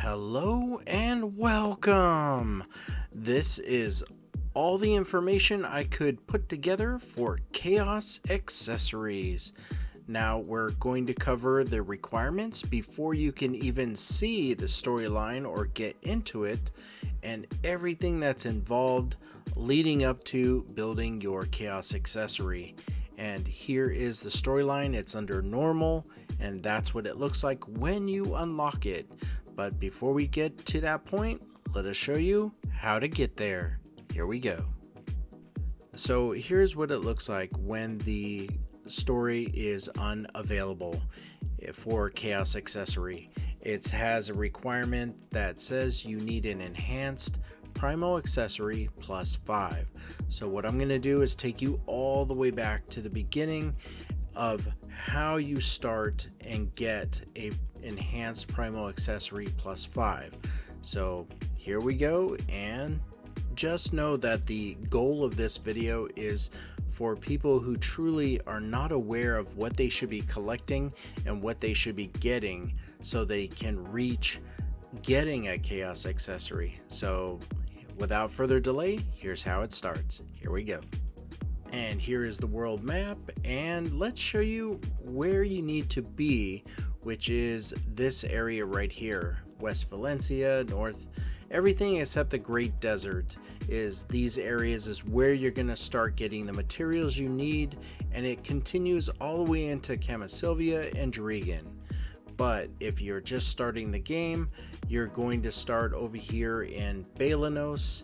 Hello and welcome. This is all the information I could put together for Chaos Accessories. Now we're going to cover the requirements before you can even see the storyline or get into it, and everything that's involved leading up to building your Chaos Accessory. And here is the storyline. It's under normal, and that's what it looks like when you unlock it. But before we get to that point, let us show you how to get there. Here we go. So here's what it looks like when the story is unavailable for Chaos Accessory. It has a requirement that says you need an enhanced Primal Accessory plus 5. So what I'm going to do is take you all the way back to the beginning of how you start and get a enhanced Primal Accessory plus 5. So here we go, and just know that the goal of this video is for people who truly are not aware of what they should be collecting and what they should be getting so they can reach getting a Chaos Accessory. So without further delay, here's how it starts. Here we go. And here is the world map, and let's show you where you need to be, which is this area right here. West Valencia, North, everything except the Great Desert is these areas is where you're going to start getting the materials you need, and it continues all the way into Camisylvia and Drigan. But if you're just starting the game, you're going to start over here in Balanos,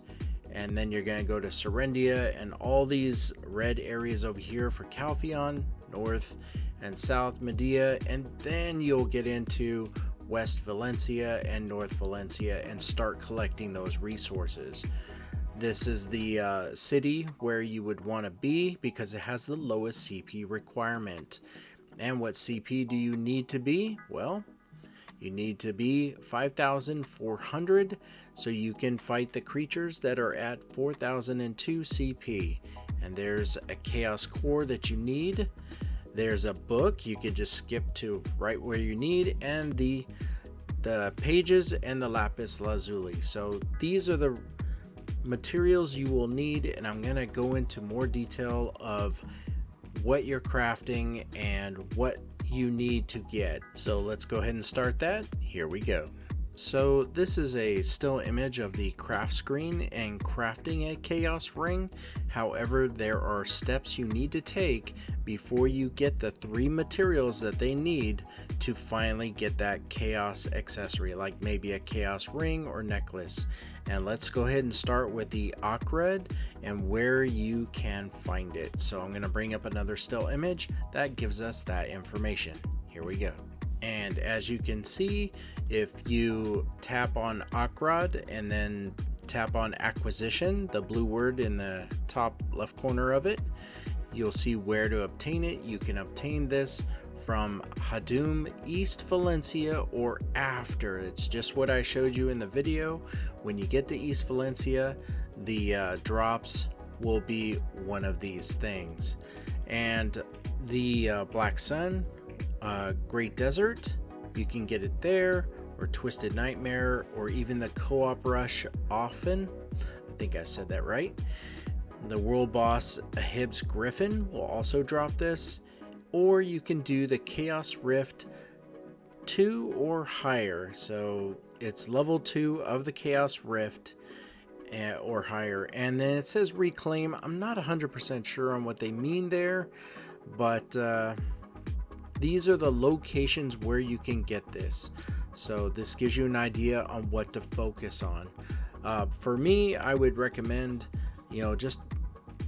and then you're going to go to Serendia and all these red areas over here for Calpheon, North and South Medea, and then you'll get into West Valencia and North Valencia and start collecting those resources. This is the city where you would want to be because it has the lowest CP requirement. And what CP do you need to be? Well, you need to be 5,400 so you can fight the creatures that are at 4,002 CP. And there's a Chaos Core that you need. There's a book you could just skip to right where you need, and the pages and the lapis lazuli. So these are the materials you will need, and I'm going to go into more detail of what you're crafting and what you need to get. So let's go ahead and start that. Here we go. So this is a still image of the craft screen and crafting a chaos ring. However, there are steps you need to take before you get the 3 materials that they need to finally get that chaos accessory, like maybe a chaos ring or necklace. And let's go ahead and start with the Akred and where you can find it. So I'm going to bring up another still image that gives us that information. Here we go. And as you can see, if you tap on Akrad and then tap on acquisition, the blue word in the top left corner of it, you'll see where to obtain it. You can obtain this from Hadum, East Valencia, or after. It's just what I showed you in the video. When you get to East Valencia, the drops will be one of these things. And the Black Sun, Great Desert, you can get it there, or Twisted Nightmare, or even the Co-op Rush often. I think I said that right. The World Boss Hibbs Griffin will also drop this, or you can do the Chaos Rift 2 or higher. So it's level 2 of the Chaos Rift or higher. And then it says Reclaim. I'm not 100% sure on what they mean there, but these are the locations where you can get this. So this gives you an idea on what to focus on. For me, I would recommend, just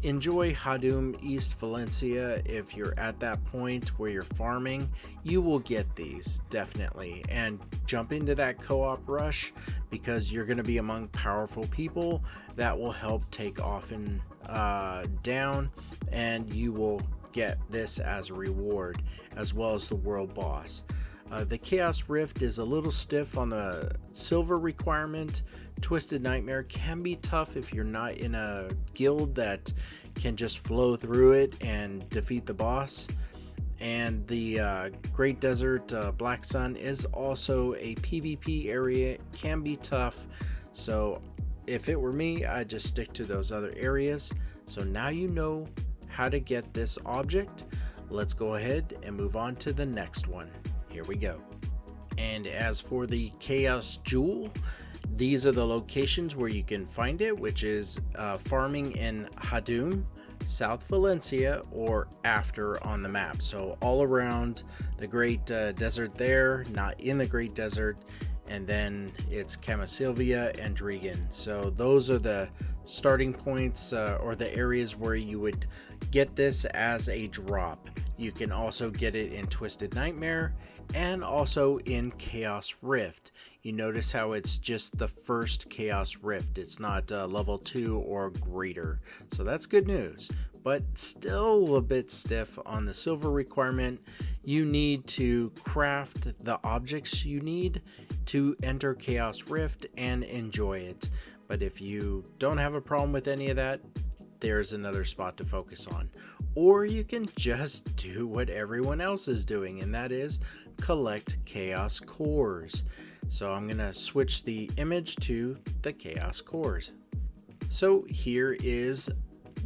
enjoy Hadum East Valencia. If you're at that point where you're farming, you will get these definitely, and jump into that co-op rush because you're going to be among powerful people that will help take off and down, and you will get this as a reward, as well as the world boss. The Chaos Rift is a little stiff on the silver requirement. Twisted Nightmare can be tough if you're not in a guild that can just flow through it and defeat the boss. And the Great Desert Black Sun is also a PvP area. It can be tough, so if it were me, I'd just stick to those other areas. So now you know how to get this object. Let's go ahead and move on to the next one. Here we go. And as for the Chaos Jewel, these are the locations where you can find it, which is farming in Hadum, South Valencia, or after on the map. So all around the Great Desert there, not in the Great Desert, and then it's Camasilvia and Drigan. So those are the starting points or the areas where you would get this as a drop. You can also get it in Twisted Nightmare and also in Chaos Rift. You notice how it's just the first Chaos Rift. It's not level 2 or greater. So that's good news, but still a bit stiff on the silver requirement. You need to craft the objects you need to enter Chaos Rift and enjoy it. But if you don't have a problem with any of that, there's another spot to focus on. Or you can just do what everyone else is doing, and that is collect Chaos Cores. So I'm going to switch the image to the Chaos Cores. So here is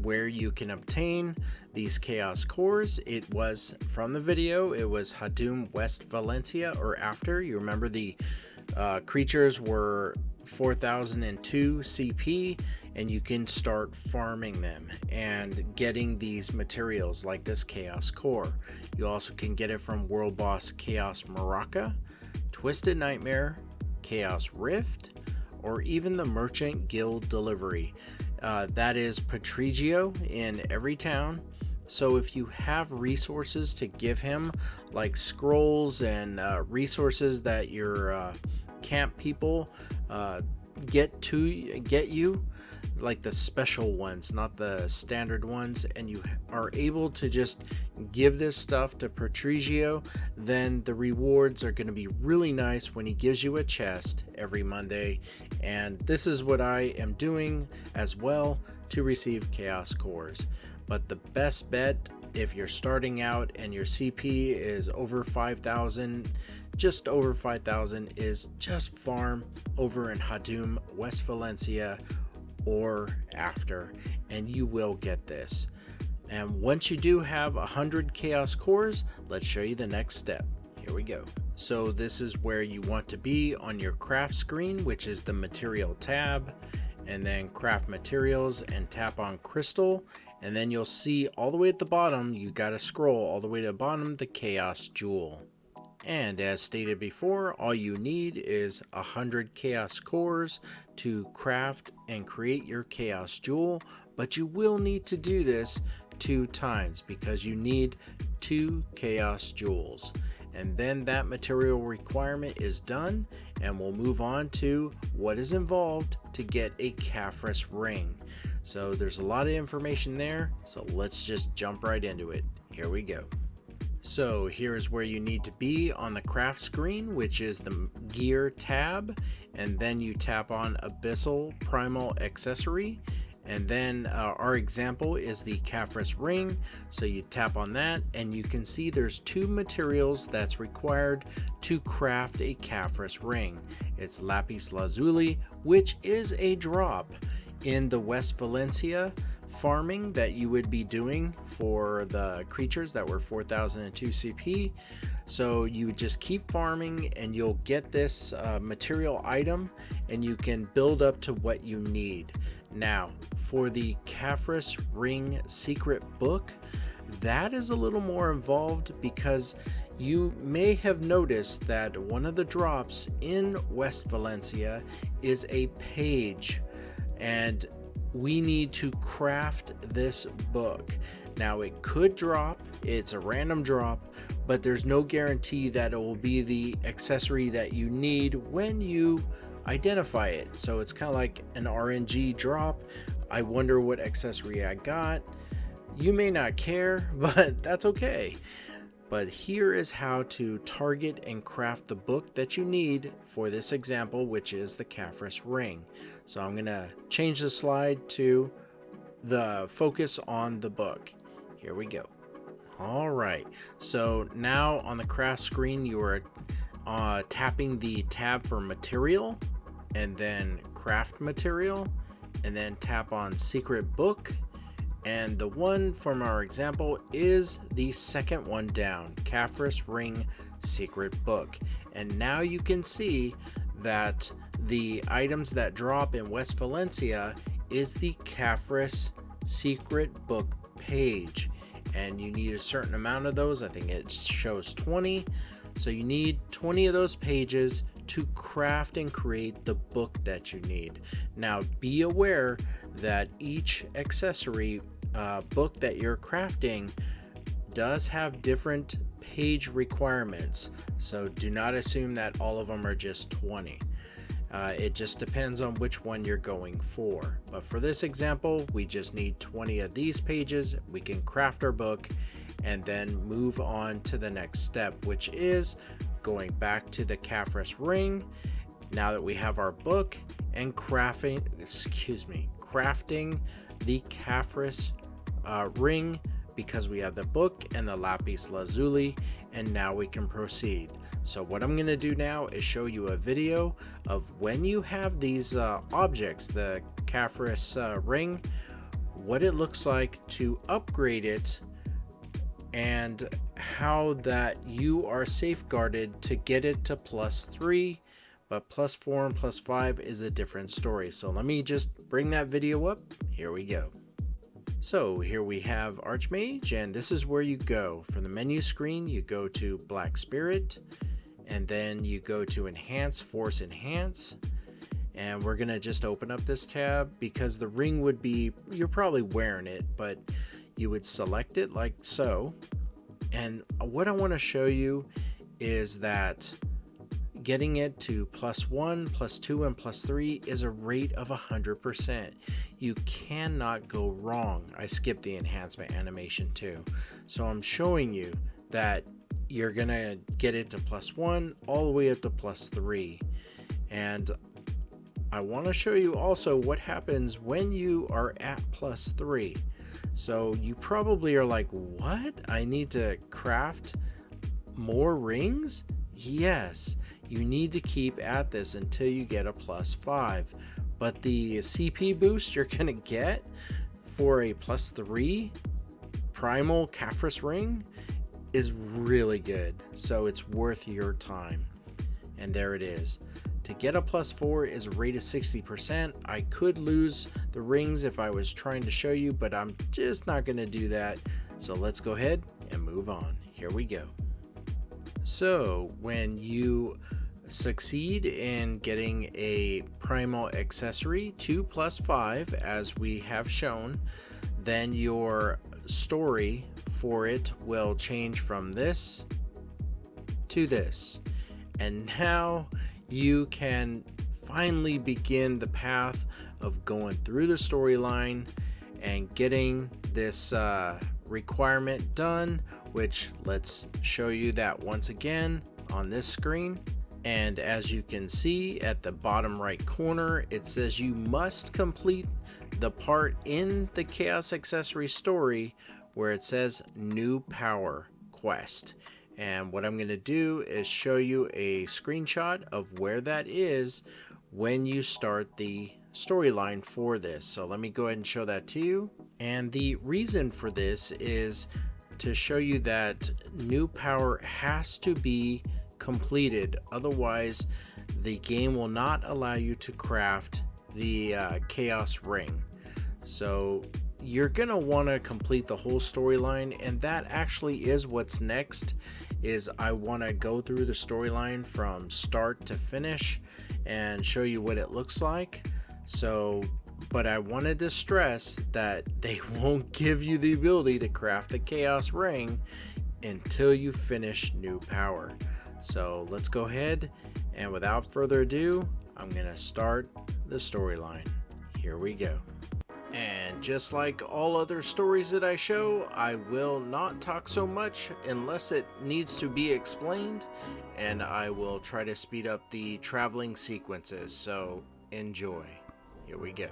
where you can obtain these Chaos Cores. It was from the video, it was Hadum West Valencia or after. You remember the creatures were 4002 CP, and you can start farming them and getting these materials like this Chaos Core. You also can get it from World Boss Chaos Maraca, Twisted Nightmare, Chaos Rift, or even the Merchant Guild delivery. That is Patrigio in every town. So if you have resources to give him, like scrolls and resources that your camp people get you, like the special ones, not the standard ones, and you are able to just give this stuff to Patrigio, then the rewards are going to be really nice when he gives you a chest every Monday. And this is what I am doing as well to receive Chaos Cores. But the best bet, if you're starting out and your CP is over 5,000, just over 5,000, is just farm over in Hadum, West Valencia, or after, and you will get this. And once you do have 100 Chaos Cores, let's show you the next step. Here we go. So this is where you want to be on your craft screen, which is the material tab, and then craft materials and tap on crystal, and then you'll see all the way at the bottom, you got to scroll all the way to the bottom, the Chaos Jewel. And as stated before, all you need is 100 Chaos Cores to craft and create your Chaos Jewel, but you will need to do this 2 times because you need 2 Chaos Jewels. And then that material requirement is done, and we'll move on to what is involved to get a Caphras ring. So there's a lot of information there, so let's just jump right into it. Here we go. So here's where you need to be on the craft screen, which is the gear tab, and then you tap on Abyssal Primal Accessory, and then our example is the Caphras ring. So you tap on that and you can see there's 2 materials that's required to craft a Caphras ring. It's Lapis Lazuli, which is a drop in the West Valencia farming that you would be doing for the creatures that were 4002 CP. So you would just keep farming and you'll get this material item, and you can build up to what you need. Now for the Caphras ring secret book, that is a little more involved because you may have noticed that one of the drops in West Valencia is a page, and we need to craft this book. Now it could drop, it's a random drop, but there's no guarantee that it will be the accessory that you need when you identify it. So it's kind of like an RNG drop. I wonder what accessory I got. You may not care, but that's okay. But here is how to target and craft the book that you need for this example, which is the Caphras ring. So I'm going to change the slide to the focus on the book. Here we go. All right, so now on the craft screen, you are tapping the tab for material and then craft material, and then tap on secret book. And the one from our example is the second one down, Caphras Ring Secret Book. And now you can see that the items that drop in West Valencia is the Caphras Secret Book page. And you need a certain amount of those. I think it shows 20. So you need 20 of those pages to craft and create the book that you need. Now be aware that each accessory book that you're crafting does have different page requirements. So do not assume that all of them are just 20. It just depends on which one you're going for. But for this example, we just need 20 of these pages. We can craft our book and then move on to the next step, which is going back to the Caphras ring. Now that we have our book and crafting the Caphras ring, because we have the book and the lapis lazuli, and now we can proceed. So what I'm going to do now is show you a video of when you have these objects, the Caphras ring, what it looks like to upgrade it, and how that you are safeguarded to get it to +3, but +4 and +5 is a different story. So let me just bring that video up. Here we go. So here we have Archmage, and this is where you go. From the menu screen, you go to Black Spirit, and then you go to Enhance, Force Enhance. And we're gonna just open up this tab because the ring would be, you're probably wearing it, but you would select it like so. And what I want to show you is that getting it to +1, +2, and +3 is a rate of 100%. You cannot go wrong. I skipped the enhancement animation too. So I'm showing you that you're gonna get it to +1 all the way up to +3. And I want to show you also what happens when you are at +3. So you probably are like, what? I need to craft more rings? Yes, you need to keep at this until you get a +5. But the CP boost you're gonna get for a +3 primal Caphras ring is really good. So it's worth your time. And there it is. To get a +4 is a rate of 60%. I could lose the rings if I was trying to show you, but I'm just not going to do that. So let's go ahead and move on. Here we go. So when you succeed in getting a primal accessory 2 + 5, as we have shown, then your story for it will change from this to this. And now you can finally begin the path of going through the storyline and getting this requirement done, which let's show you that once again on this screen. And as you can see at the bottom right corner, it says you must complete the part in the Chaos Accessory story where it says New Power Quest. And what I'm going to do is show you a screenshot of where that is when you start the storyline for this. So let me go ahead and show that to you. And the reason for this is to show you that new power has to be completed. Otherwise, the game will not allow you to craft the Chaos Ring. So you're gonna want to complete the whole storyline, and that actually is what's next. Is I want to go through the storyline from start to finish and show you what it looks like. So, but I wanted to stress that they won't give you the ability to craft the Chaos Ring until you finish New Power. So let's go ahead, and without further ado, I'm gonna start the storyline. Here we go. And just like all other stories that I show, I will not talk so much unless it needs to be explained, and I will try to speed up the traveling sequences, so enjoy. Here we go.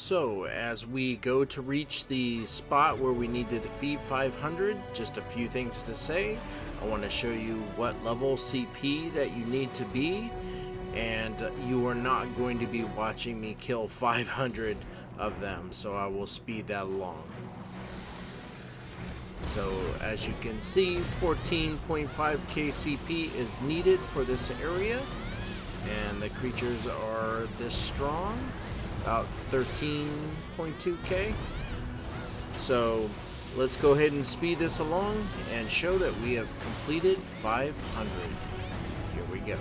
So, as we go to reach the spot where we need to defeat 500, just a few things to say. I want to show you what level CP that you need to be, and you are not going to be watching me kill 500 of them, so I will speed that along. So, as you can see, 14.5 KCP is needed for this area, and the creatures are this strong, about 13.2k. So let's go ahead and speed this along and show that we have completed 500. Here we go.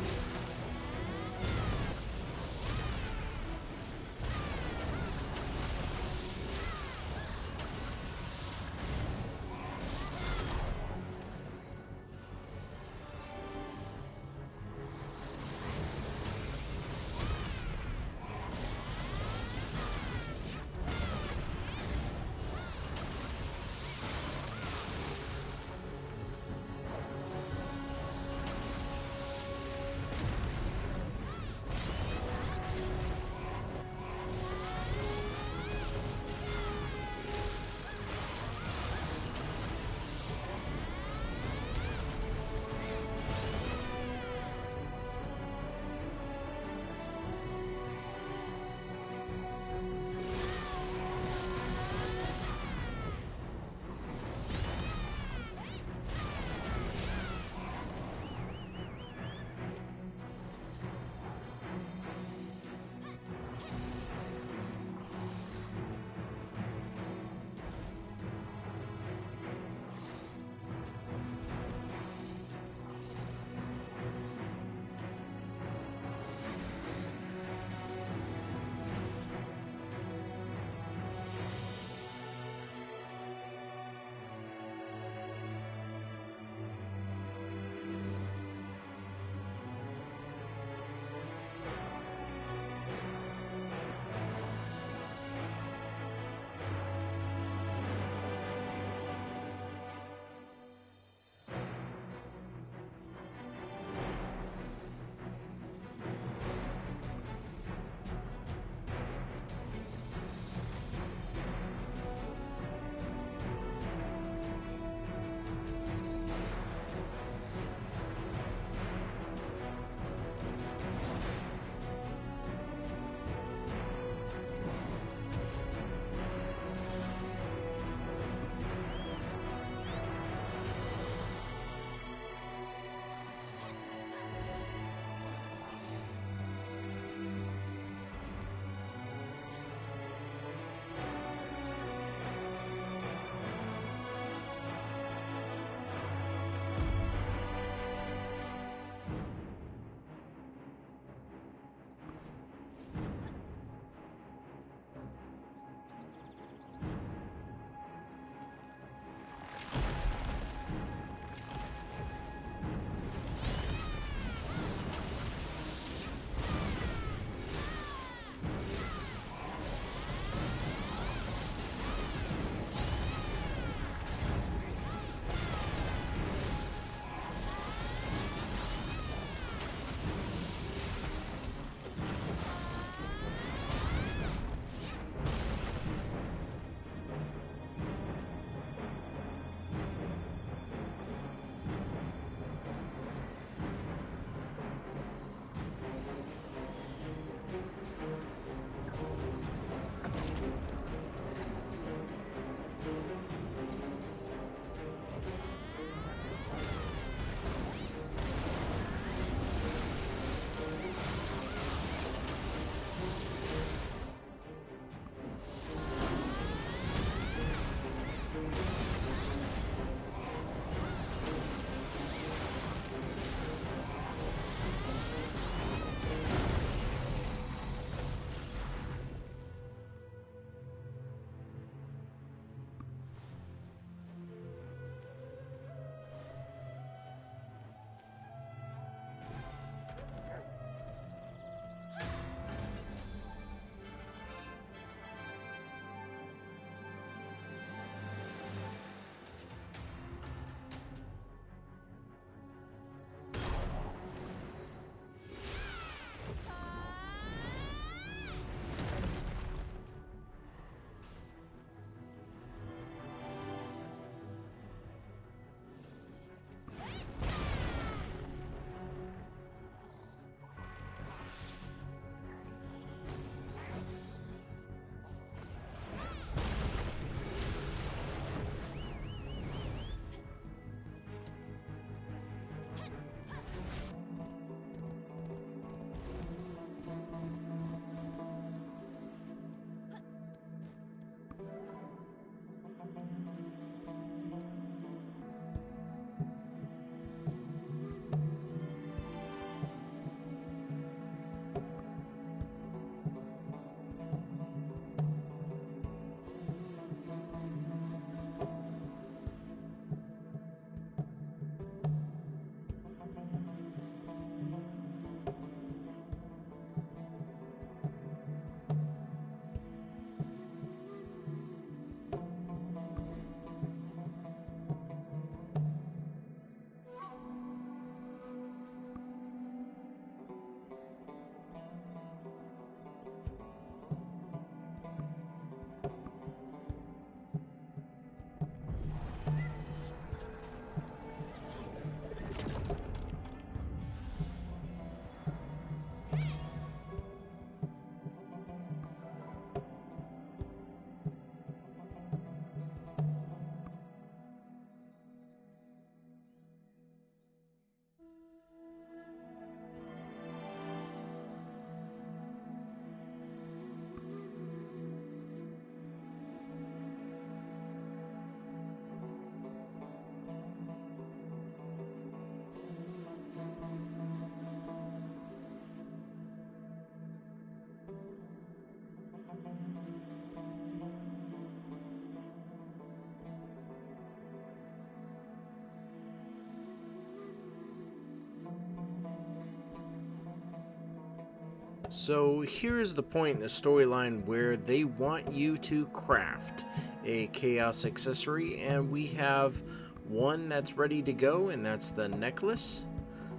So here's the point in the storyline where they want you to craft a chaos accessory, and we have one that's ready to go, and that's the necklace.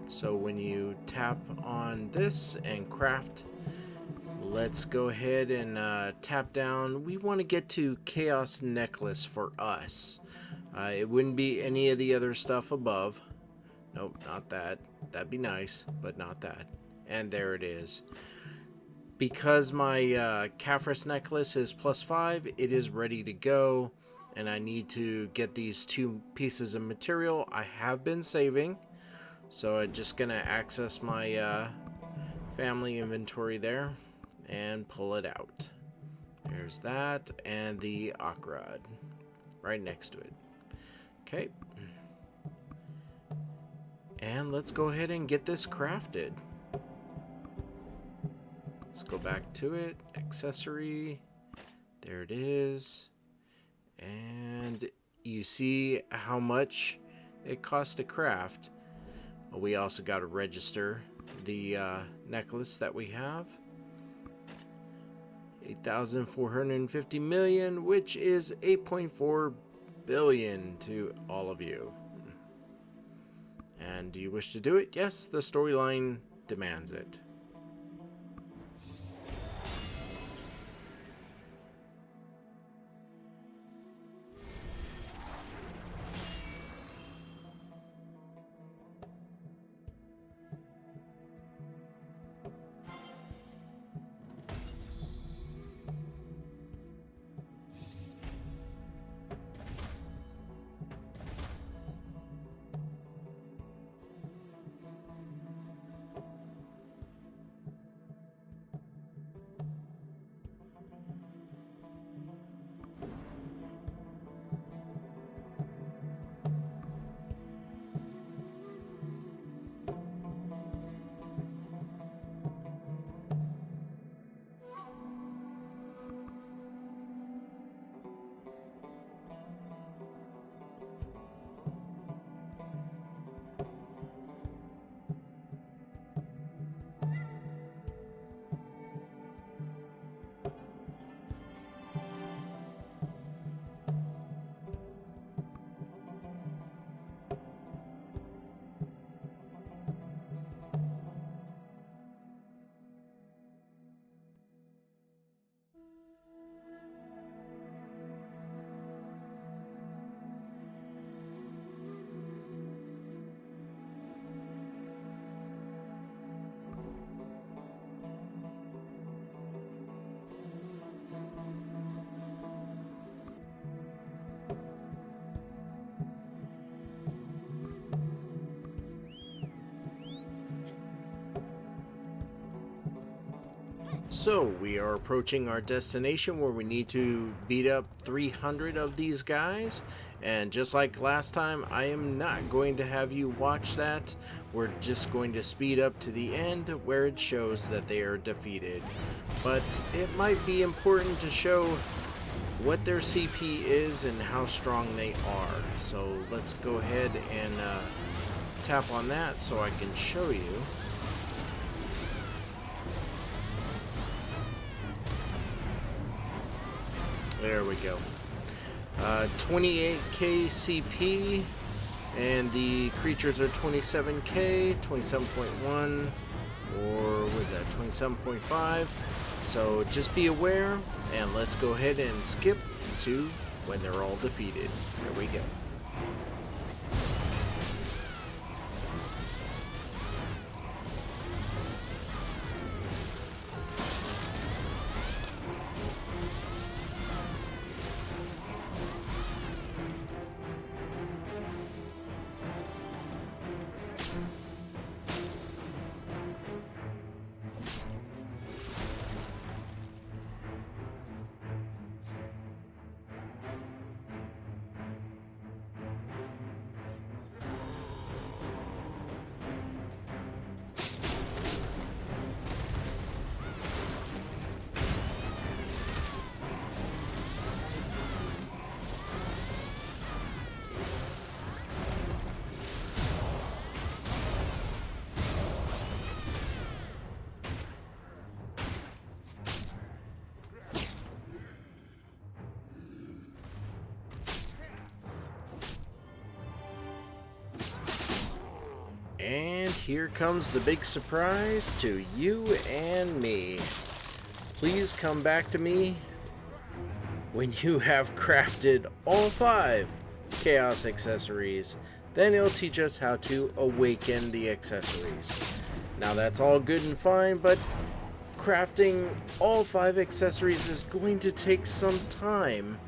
So when you tap on this and craft, let's go ahead and tap down. We want to get to chaos necklace for us. It wouldn't be any of the other stuff above. Nope, not that. That'd be nice, but not that. And there it is. Because my Caphras necklace is +5, it is ready to go, and I need to get these 2 pieces of material. I have been saving, so I'm just gonna access my family inventory there and pull it out. There's that, and the Akrod right next to it. Okay, and let's go ahead and get this crafted. Let's go back to it. Accessory. There it is. And you see how much it costs to craft. We also got to register the necklace that we have. 8,450 million, which is 8.4 billion to all of you. And do you wish to do it? Yes, the storyline demands it. So we are approaching our destination where we need to beat up 300 of these guys, and just like last time, I am not going to have you watch that. We're just going to speed up to the end where it shows that they are defeated. But it might be important to show what their CP is and how strong they are. So let's go ahead and tap on that so I can show you. There we go. 28k CP, and the creatures are 27k, 27.1, or was that 27.5? So just be aware, and let's go ahead and skip to when they're all defeated. There we go. And here comes the big surprise to you and me. Please come back to me when you have crafted all 5 Chaos accessories. Then it'll teach us how to awaken the accessories. Now that's all good and fine, but crafting all 5 accessories is going to take some time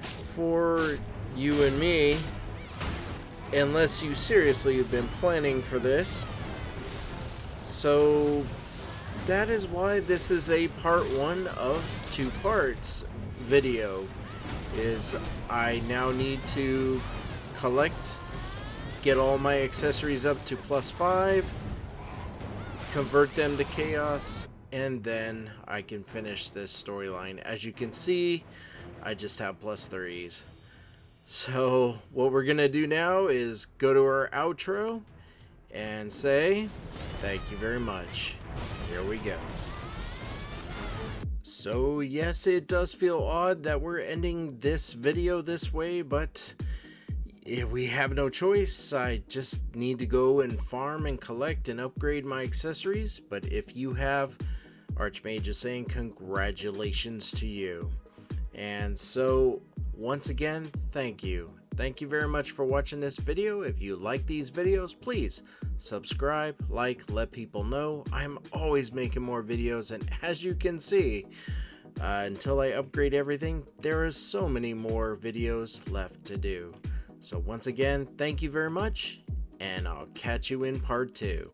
for you and me, unless you seriously have been planning for this. So that is why this is a part 1 of 2 parts video. Is I now need to collect, get all my accessories up to +5, convert them to chaos, and then I can finish this storyline. As you can see, I just have +3s. So what we're gonna do now is go to our outro and say thank you very much. Here we go. So yes, it does feel odd that we're ending this video this way, but we have no choice. I just need to go and farm and collect and upgrade my accessories. But if you have, Archmage is saying congratulations to you. And so once again, thank you. Thank you very much for watching this video. If you like these videos, please subscribe, like, let people know. I'm always making more videos, and as you can see, until I upgrade everything, there is so many more videos left to do. So once again, thank you very much, and I'll catch you in part 2.